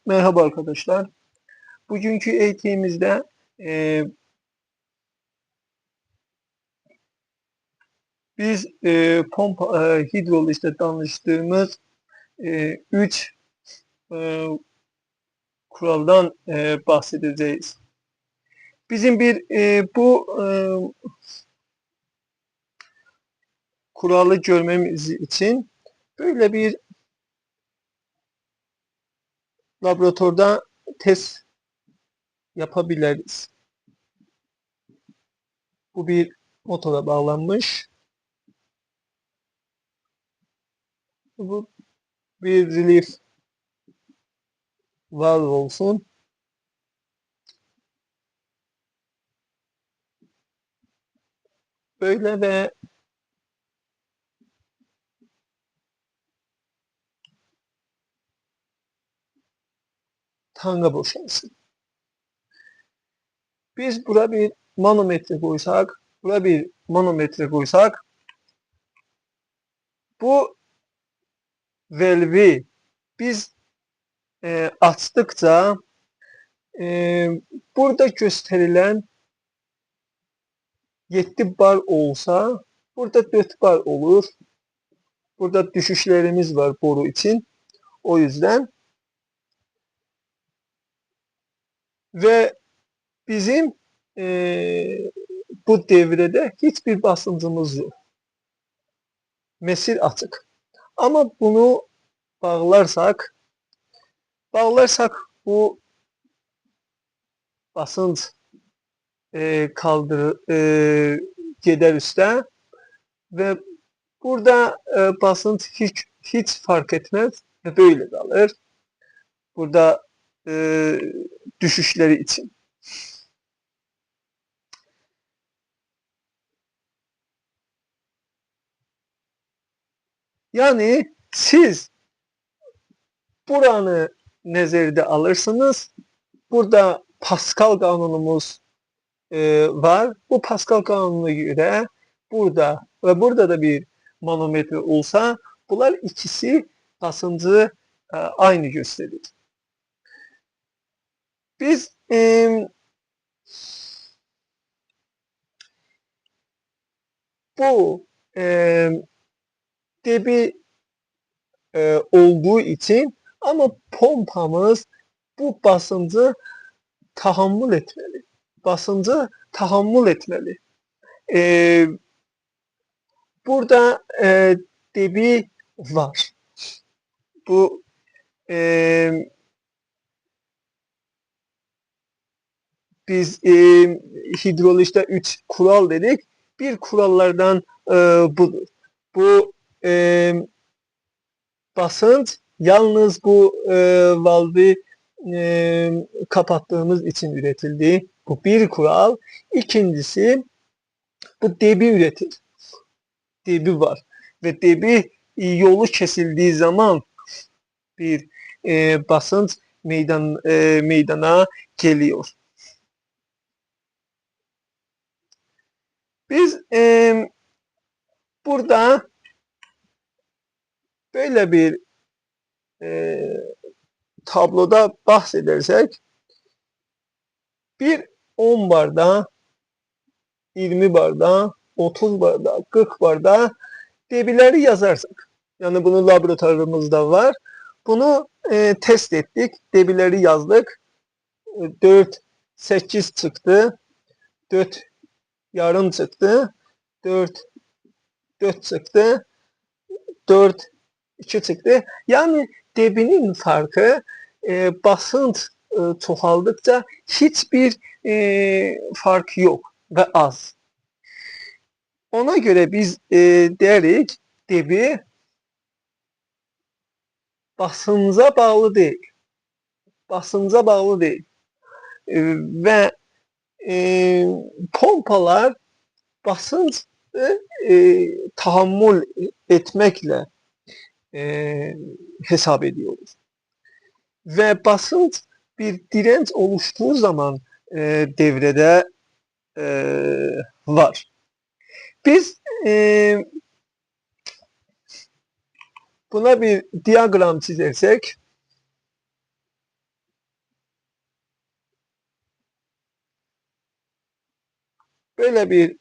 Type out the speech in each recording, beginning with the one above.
Merhaba arkadaşlar. Bugünkü eğitimimizde e, biz pompa hidrolojide tanıştığımız 3 kuraldan bahsedeceğiz. Bizim bu kuralı görmemiz için böyle bir laboratuvarda test yapabiliriz. Bu bir motora bağlanmış. Bu bir relief valve olsun. Böyle ve tanga boşalsın. Biz bura bir manometre koysak, bura bir manometre koysak, bu valve'i biz açtıkça burada gösterilen 7 bar olsa, burada 4 bar olur. Burada düşüşlerimiz var boru için. O yüzden ve bizim bu devrede hiçbir basıncımız yok. Mesir açık. Ama bunu bağlarsak bu basınç gider üste ve burada basınç hiç fark etmez ve böyle kalır. Burada e, düşüşleri için. Yani siz buranı nezarete alırsınız. Burada Pascal kanunumuz var. Bu Pascal kanununa göre burada ve burada da bir manometre olsa bunlar ikisi basıncı aynı gösterir. Biz bu debi olduğu için ama pompamız bu basıncı tahammül etmeli. Basıncı tahammül etmeli. E, burada debi var. Bu biz hidrolojide 3 kural dedik. Bir kurallardan budur. Bu basınç yalnız bu valve'i kapattığımız için üretildi. Bu bir kural. İkincisi bu debi üretir. Debi var. Ve debi yolu kesildiği zaman bir basınç meydana geliyor. Biz burada böyle bir e, tabloda bahsedersek bir 10 barda, 20 barda, 30 barda, 40 barda debileri yazarsak. Yani bunu laboratuvarımızda var. Bunu test ettik. Debileri yazdık. 4, 8 çıktı. 4 yarım çıktı. 4, 4 çıktı. 4, 2 çıktı. Yani debinin farkı basınç çoğaldıkça hiçbir fark yok ve az. Ona göre biz derik debi basınca bağlı değil. Basınca bağlı değil. Ve pompalar basınç tahammül etmekle hesap ediyoruz. Ve basınç bir direnç oluştuğu zaman devrede var. Biz buna bir diyagram çizersek böyle bir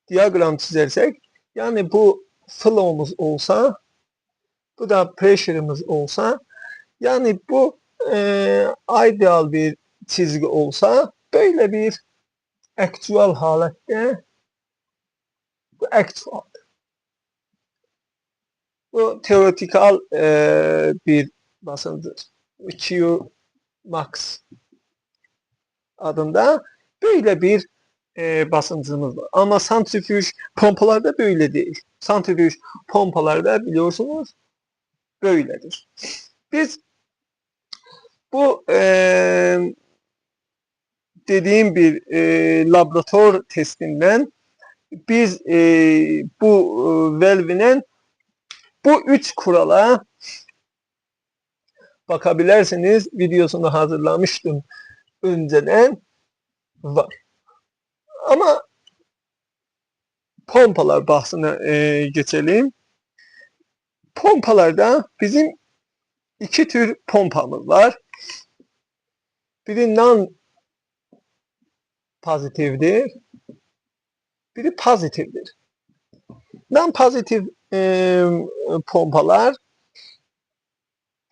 diagram çizersek, yani bu flow'umuz olsa, bu da pressure'ımız olsa, yani bu ideal bir çizgi olsa, böyle bir actual halette, bu actual, bu teoretikal bir basınçtır. Q max adında böyle bir basıncımız var. Ama santrifüj pompalarda böyle değil. Santrifüj pompalarda biliyorsunuz böyledir. Biz bu dediğim bir laboratuvar testinden biz bu valve'nin bu üç kurala bakabilirsiniz. Videosunu hazırlamıştım önceden, var. Ama pompalar bahsine geçelim. Pompalarda bizim iki tür pompamız var. Biri non pozitifdir, biri pozitifdir. Non pozitif pompalar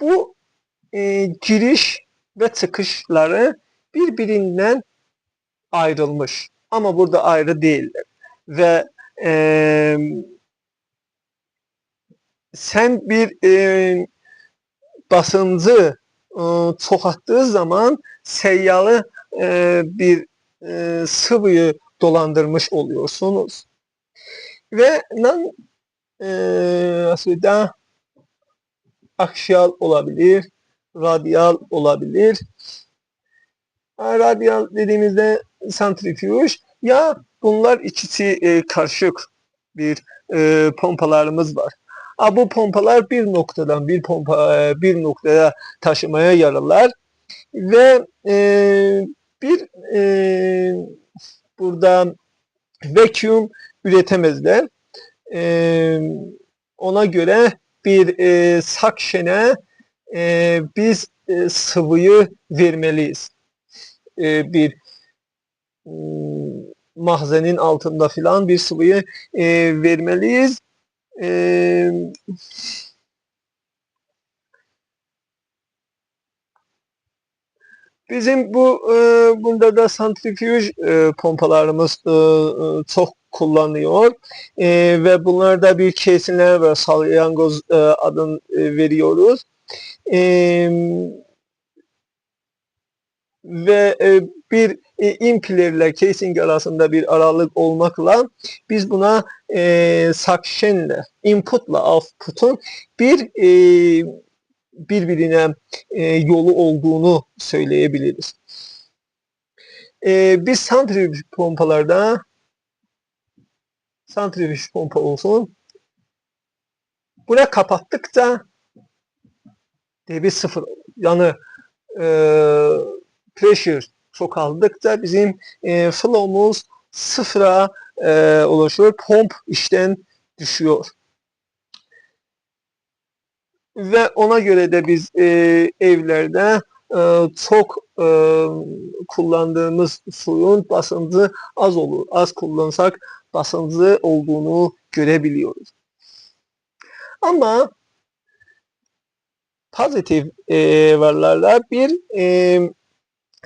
bu giriş ve çıkışları birbirinden ayrılmış. Ama burada ayrı değiller. Ve sen bir basıncı çoğalttığı zaman seyyalı bir sıvıyı dolandırmış oluyorsunuz. Ve aslında aksiyal olabilir, radyal olabilir. Radyal dediğimizde santrifüj, ya bunlar ikisi karışık bir pompalarımız var. Bu pompalar bir noktadan bir noktaya taşımaya yararlar ve bir burada vacuum üretemezler. Ona göre bir suction'e biz sıvıyı vermeliyiz. Bir mahzenin altında filan bir sıvıyı vermeliyiz. Bizim burada da santrifüj pompalarımız çok kullanılıyor ve bunlarda bir kesinler ve salyangoz adını veriyoruz. Ve bir impeller ile casing arasında bir aralık olmakla biz buna suction ile inputla output'un birbirine yolu olduğunu söyleyebiliriz. Biz santrifüj pompalarda santrifüj pompa olsun, buna kapattıkça debit sıfır, yani pressure çoğaldıkça bizim flow'umuz sıfıra ulaşıyor. Pomp işten düşüyor. Ve ona göre de biz evlerde çok kullandığımız suyun basıncı az olur. Az kullansak basıncı olduğunu görebiliyoruz. Ama pozitif varlarla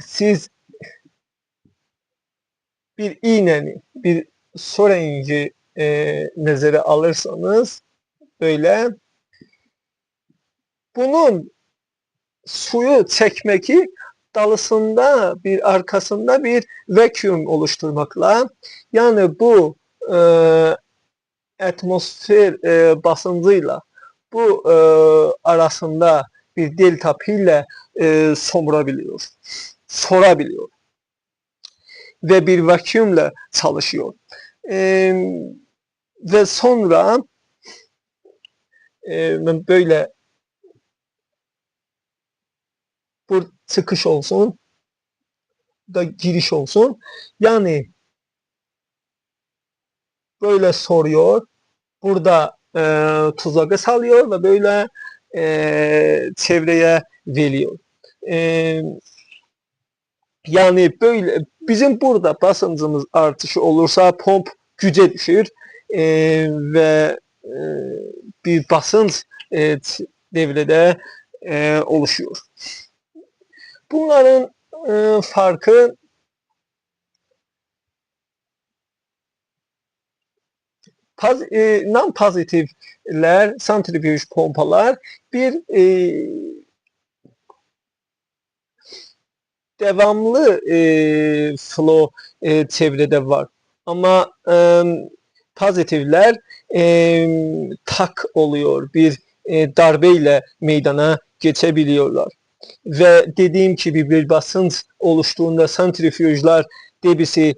siz bir iğneni, bir syringe'i nazara alırsanız böyle, bunun suyu çekmeki dalısında bir arkasında bir vacuum oluşturmakla, yani bu atmosfer basıncıyla bu arasında bir delta P ile sorabiliyor ve bir vacuumla çalışıyor. Ve sonra böyle bu çıkış olsun da giriş olsun, yani böyle soruyor, burada tuzağı salıyor ve böyle çevreye veriyor. Yani böyle bizim burada basıncımız artışı olursa pomp güce düşür ve bir basınç devrede oluşuyor. Bunların farkı non-pozitifler, santrifüj pompalar bir devamlı flow çevrede var. Ama pozitifler tak oluyor. Bir darbeyle meydana geçebiliyorlar. Ve dediğim gibi bir basınç oluştuğunda santrifüjler debisi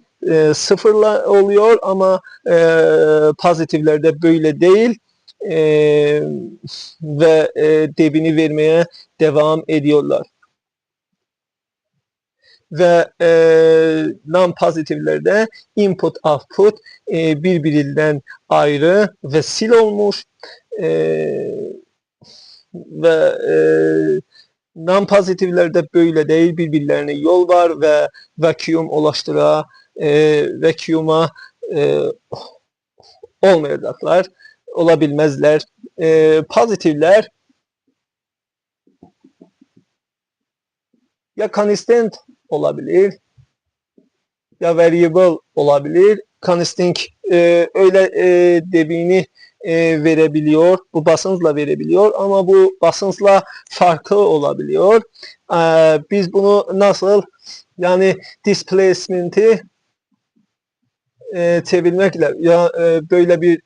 sıfırla oluyor ama pozitiflerde böyle değil ve debini vermeye devam ediyorlar. Ve non-pozitiflerde input output birbirinden ayrı ve sil olmuş ve non-pozitiflerde böyle değil, birbirlerine yol var ve vacuum vacuum'a olmayacaklar, olabilmezler. Pozitifler ya constant olabilir ya variable olabilir. Constant öyle debini verebiliyor, bu basınçla verebiliyor ama bu basınçla farklı olabiliyor. Biz bunu nasıl, yani displacement'i çevirmekle ya böyle bir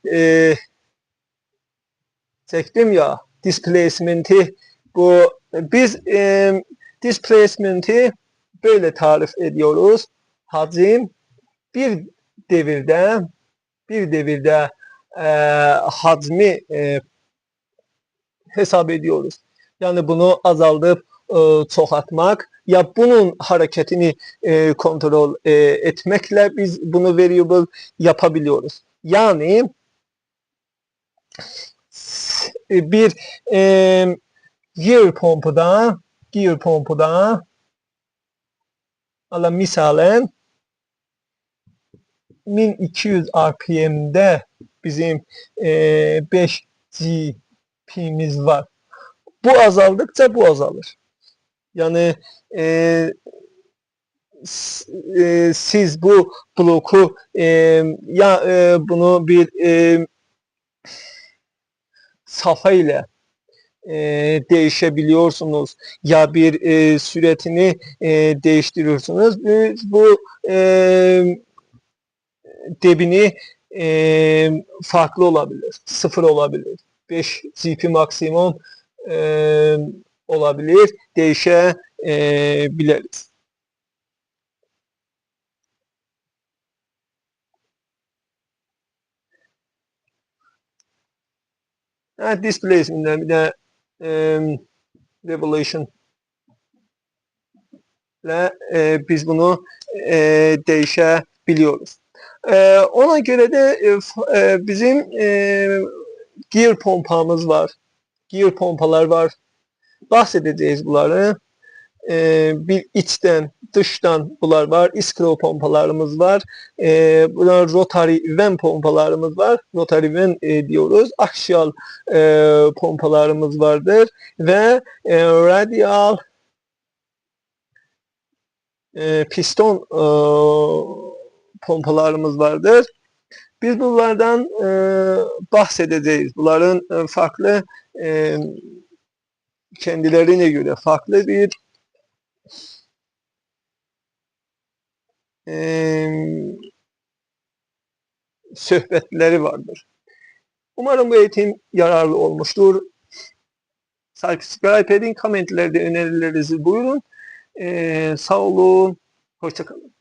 çektim ya displacement'i, bu biz displacement'i böyle tarif ediyoruz. Hacim bir devirde hacmi hesap ediyoruz. Yani bunu azaltıp çoğaltmak ya bunun hareketini kontrol etmekle biz bunu variable yapabiliyoruz. Yani bir gear pompuda misalen 1200 RPM'de bizim 5 GP'miz var. Bu azaldıkça bu azalır. Yani siz bu bloku ya bunu bir safa ile değişebiliyorsunuz ya bir süretini değiştiriyorsunuz. Bu debini farklı olabilir. 0 olabilir. 5 GP maksimum olabilir. Değişebiliriz. Evet, displacement'den bir de revolution ile biz bunu değişebiliyoruz. Ona göre de bizim gear pompamız var. Gear pompalar var. Bahsedeceğiz bunları. Bir içten, dıştan bunlar var. Iskro pompalarımız var. Bunlar rotary vent pompalarımız var. Rotary vent diyoruz. Axial pompalarımız vardır. Ve radial piston pompalarımız vardır. Biz bunlardan bahsedeceğiz. Bunların farklı kendilerine göre farklı bir söhbetleri vardır. Umarım bu eğitim yararlı olmuştur. Subscribe edin, komentlerde önerilerinizi buyurun. Sağ olun, hoşça kalın.